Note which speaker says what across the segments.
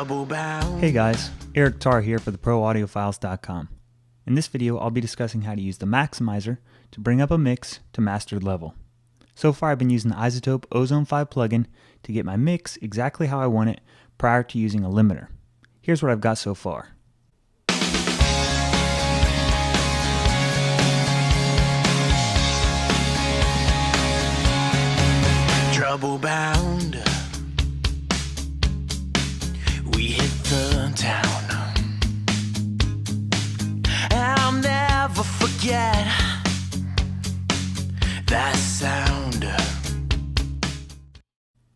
Speaker 1: Hey guys, Eric Tarr here for theproaudiofiles.com. In this video, I'll be discussing how to use the maximizer to bring up a mix to mastered level. So far, I've been using the iZotope Ozone 5 plugin to get my mix exactly how I want it prior to using a limiter. Here's what I've got so far.
Speaker 2: Trouble bound, we hit the town. I'll never forget that sound.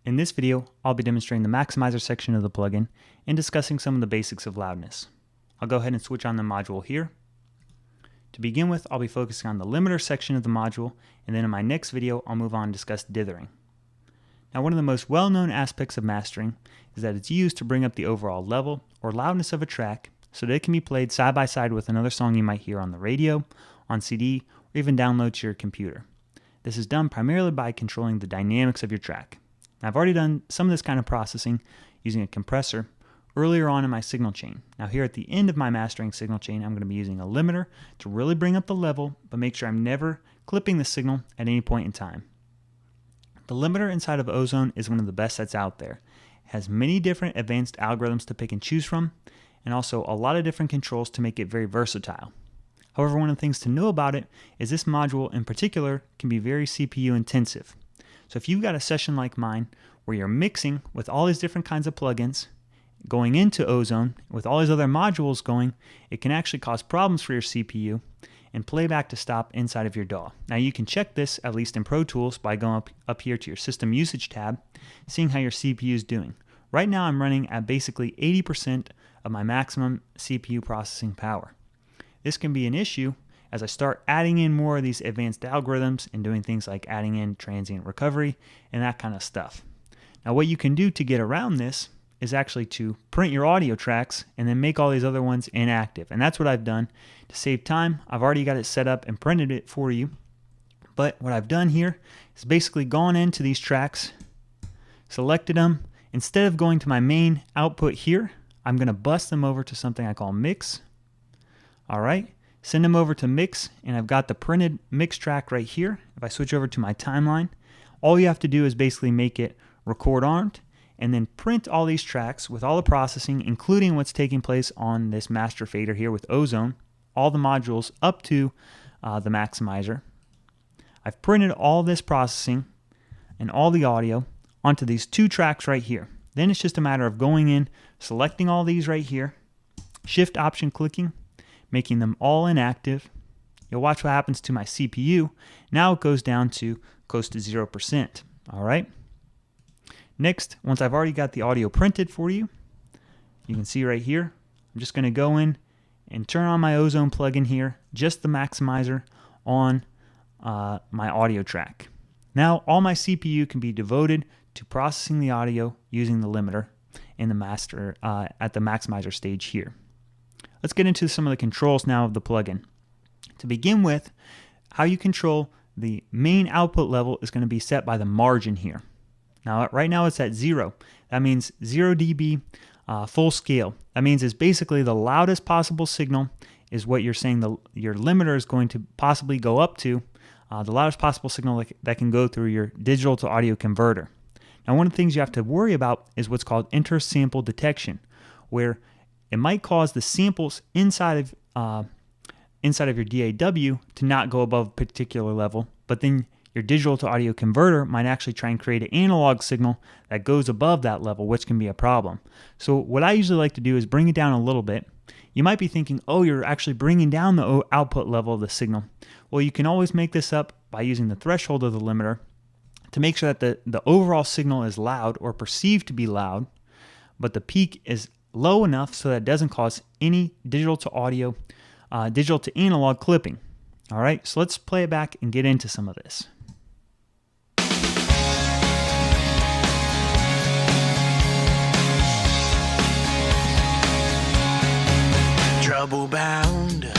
Speaker 1: In this video, I'll be demonstrating the maximizer section of the plugin and discussing some of the basics of loudness. I'll go ahead and switch on the module here. To begin with, I'll be focusing on the limiter section of the module, and then in my next video, I'll move on and discuss dithering. Now, one of the most well-known aspects of mastering is that it's used to bring up the overall level or loudness of a track so that it can be played side by side with another song you might hear on the radio, on CD, or even download to your computer. This is done primarily by controlling the dynamics of your track. Now, I've already done some of this kind of processing using a compressor earlier on in my signal chain. Now, here at the end of my mastering signal chain, I'm going to be using a limiter to really bring up the level, but make sure I'm never clipping the signal at any point in time. The limiter inside of Ozone is one of the best that's out there. It has many different advanced algorithms to pick and choose from, and also a lot of different controls to make it very versatile. However, one of the things to know about it is this module in particular can be very CPU intensive. So if you've got a session like mine where you're mixing with all these different kinds of plugins, going into Ozone with all these other modules going, it can actually cause problems for your CPU and playback to stop inside of your DAW. Now you can check this, at least in Pro Tools, by going up here to your System Usage tab, seeing how your CPU is doing. Right now I'm running at basically 80% of my maximum CPU processing power. This can be an issue as I start adding in more of these advanced algorithms and doing things like adding in transient recovery and that kind of stuff. Now what you can do to get around this is actually to print your audio tracks and then make all these other ones inactive. And that's what I've done to save time. I've already got it set up and printed it for you. But what I've done here is basically gone into these tracks, selected them. Instead of going to my main output here, I'm going to bus them over to something I call mix. All right, send them over to mix, and I've got the printed mix track right here. If I switch over to my timeline, all you have to do is basically make it record armed, and then print all these tracks with all the processing, including what's taking place on this master fader here with Ozone, all the modules up to the maximizer. I've printed all this processing and all the audio onto these two tracks right here. Then it's just a matter of going in, selecting all these right here, shift option clicking, making them all inactive. You'll watch what happens to my CPU. Now it goes down to close to 0%. All right. Next, once I've already got the audio printed for you, you can see right here, I'm just going to go in and turn on my Ozone plugin here, just the maximizer on my audio track. Now all my CPU can be devoted to processing the audio using the limiter in the master at the maximizer stage here. Let's get into some of the controls now of the plugin. To begin with, how you control the main output level is going to be set by the margin here. Now, right now it's at 0. That means 0 dB full scale. That means it's basically the loudest possible signal is what you're saying your limiter is going to possibly go up to, the loudest possible signal that can go through your digital to audio converter. Now, one of the things you have to worry about is what's called inter-sample detection, where it might cause the samples inside of your DAW to not go above a particular level, but then your digital to audio converter might actually try and create an analog signal that goes above that level, which can be a problem. So what I usually like to do is bring it down a little bit. You might be thinking, oh, you're actually bringing down the output level of the signal. Well, you can always make this up by using the threshold of the limiter to make sure that the overall signal is loud or perceived to be loud, but the peak is low enough so that it doesn't cause any digital to audio, digital to analog clipping. All right, so let's play it back and get into some of this.
Speaker 2: Trouble bound.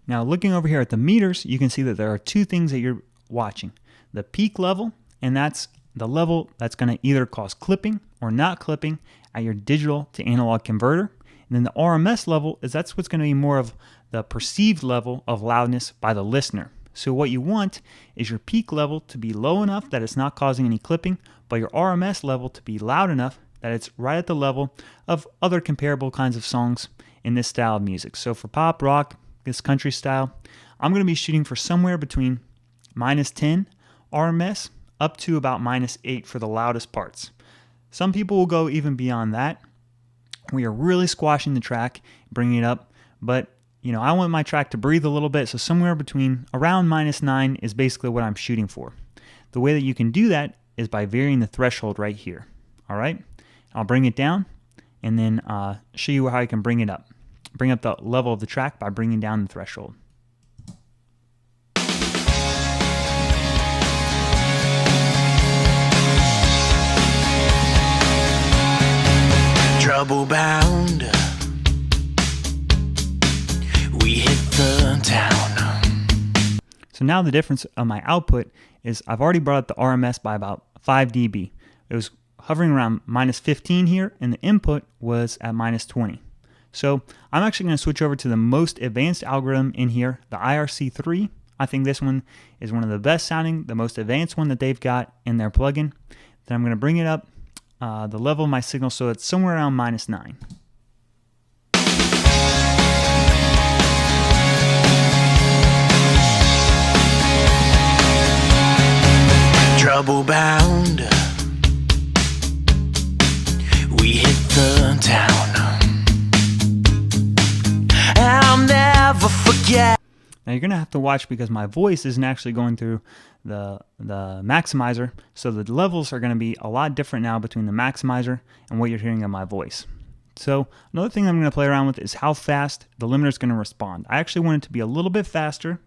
Speaker 1: Now looking over here at the meters, you can see that there are two things that you're watching. The peak level, and that's the level that's going to either cause clipping or not clipping at your digital to analog converter. And then the RMS level that's what's going to be more of the perceived level of loudness by the listener. So what you want is your peak level to be low enough that it's not causing any clipping, but your RMS level to be loud enough that it's right at the level of other comparable kinds of songs in this style of music. So for pop, rock, this country style, I'm going to be shooting for somewhere between -10 RMS up to about -8 for the loudest parts. Some people will go even beyond that. We are really squashing the track, bringing it up, but I want my track to breathe a little bit, so somewhere between around -9 is basically what I'm shooting for. The way that you can do that is by varying the threshold right here. All right, I'll bring it down and then show you how you can bring it up. Bring up the level of the track by bringing down the threshold.
Speaker 2: Trouble bound, we hit the town.
Speaker 1: So now the difference of my output is I've already brought up the RMS by about 5 dB. It was hovering around -15 here, and the input was at -20. So I'm actually going to switch over to the most advanced algorithm in here, the IRC3. I think this one is one of the best sounding, the most advanced one that they've got in their plugin. Then I'm going to bring it up the level of my signal so it's somewhere around -9.
Speaker 2: Trouble bound, we hit the town. I'll never forget.
Speaker 1: Now you're going to have to watch because my voice isn't actually going through the maximizer, so the levels are going to be a lot different now between the maximizer and what you're hearing in my voice. So another thing I'm going to play around with is how fast the limiter is going to respond. I actually want it to be a little bit faster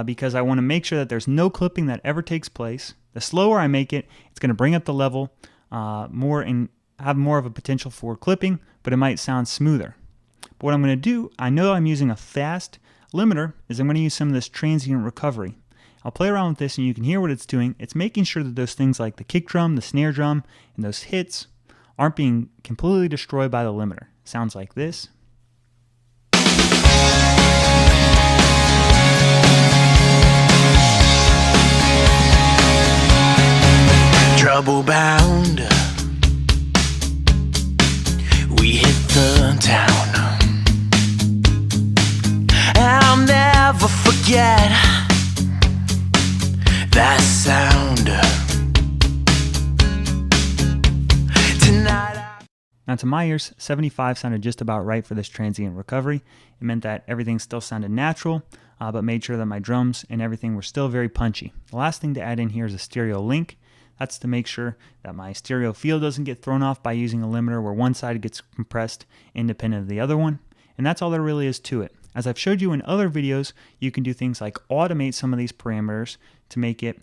Speaker 1: because I want to make sure that there's no clipping that ever takes place. The slower I make it, it's going to bring up the level more and have more of a potential for clipping, but it might sound smoother. But what I'm going to do, I know I'm using a fast limiter, is I'm going to use some of this transient recovery. I'll play around with this and you can hear what it's doing. It's making sure that those things like the kick drum, the snare drum, and those hits aren't being completely destroyed by the limiter. It sounds like this.
Speaker 2: Trouble bound, we hit the town. I'll never forget that sound. Tonight
Speaker 1: Now to my ears, 75 sounded just about right for this transient recovery. It meant that everything still sounded natural, but made sure that my drums and everything were still very punchy. The last thing to add in here is a stereo link. That's to make sure that my stereo field doesn't get thrown off by using a limiter where one side gets compressed independent of the other one. And that's all there really is to it. As I've showed you in other videos, you can do things like automate some of these parameters to make it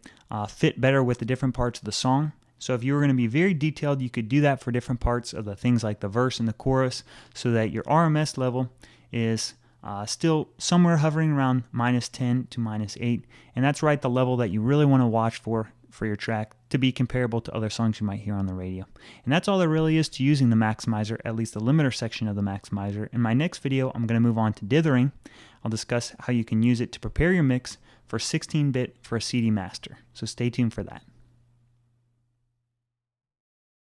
Speaker 1: fit better with the different parts of the song. So if you were going to be very detailed, you could do that for different parts of the things like the verse and the chorus so that your RMS level is still somewhere hovering around -10 to -8. And that's right the level that you really want to watch for your track to be comparable to other songs you might hear on the radio. And that's all there really is to using the maximizer, at least the limiter section of the maximizer. In my next video, I'm going to move on to dithering. I'll discuss how you can use it to prepare your mix for 16-bit for a CD master. So stay tuned for that.